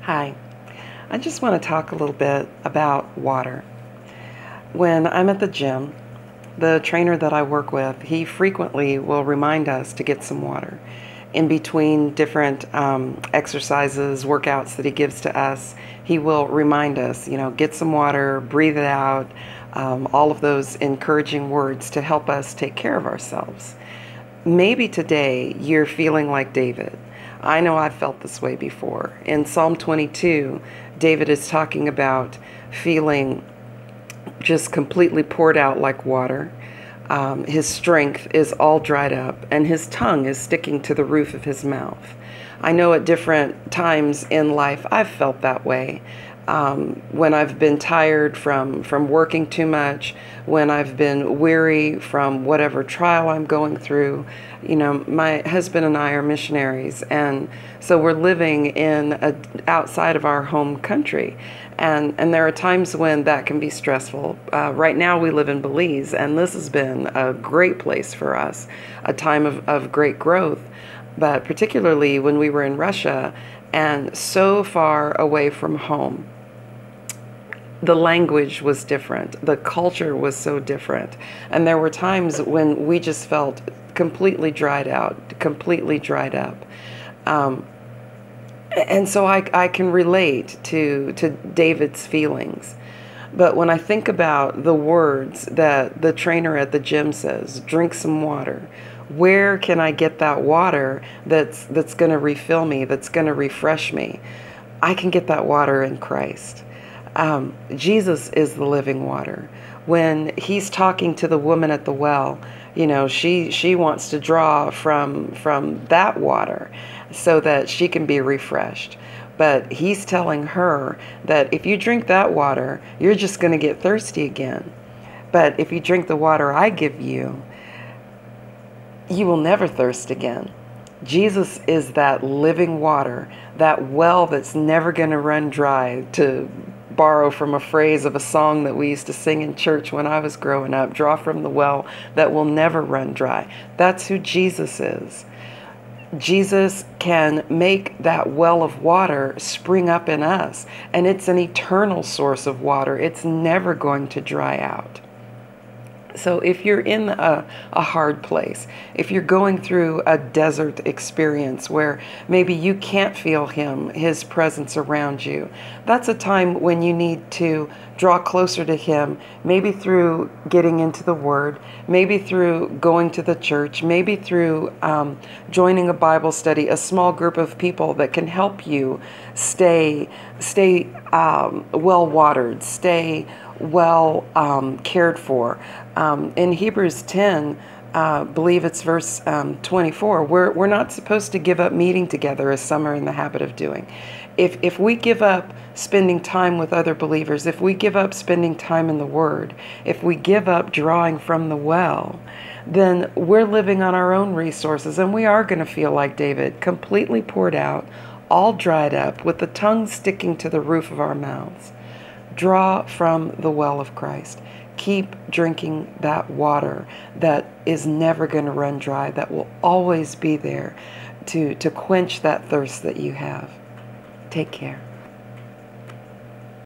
Hi, I just want to talk a little bit about water. When I'm at the gym, the trainer that I work with, he frequently will remind us to get some water. In between different exercises, workouts that he gives to us, he will remind us, get some water, breathe it out, all of those encouraging words to help us take care of ourselves. Maybe today you're feeling like David. I know I've felt this way before. In Psalm 22, David is talking about feeling just completely poured out like water. His strength is all dried up, and his tongue is sticking to the roof of his mouth. I know at different times in life I've felt that way. When I've been tired from working too much, when I've been weary from whatever trial I'm going through. My husband and I are missionaries, and so we're living outside of our home country. And there are times when that can be stressful. Right now we live in Belize, and this has been a great place for us, a time of great growth. But particularly when we were in Russia and so far away from home, the language was different. The culture was so different. And there were times when we just felt completely dried out, completely dried up. And so I can relate to David's feelings. But when I think about the words that the trainer at the gym says, drink some water, where can I get that water that's going to refill me, that's going to refresh me? I can get that water in Christ. Jesus is the living water. When he's talking to the woman at the well, she wants to draw from that water so that she can be refreshed. But he's telling her that if you drink that water, you're just going to get thirsty again. But if you drink the water I give you, you will never thirst again. Jesus is that living water, that well that's never going to run dry, to borrow from a phrase of a song that we used to sing in church when I was growing up, draw from the well that will never run dry. That's who Jesus is. Jesus can make that well of water spring up in us, and it's an eternal source of water. It's never going to dry out. So if you're in a hard place, if you're going through a desert experience where maybe you can't feel his presence around you, that's a time when you need to draw closer to him, maybe through getting into the Word, maybe through going to the church, maybe through joining a Bible study, a small group of people that can help you stay well-watered, stay well cared for. In Hebrews 10, believe it's verse 24, we're not supposed to give up meeting together as some are in the habit of doing. If we give up spending time with other believers, if we give up spending time in the Word, if we give up drawing from the well, then we're living on our own resources, and we are going to feel like David, completely poured out, all dried up, with the tongue sticking to the roof of our mouths. Draw from the well of Christ. Keep drinking that water that is never going to run dry, that will always be there to quench that thirst that you have. Take care.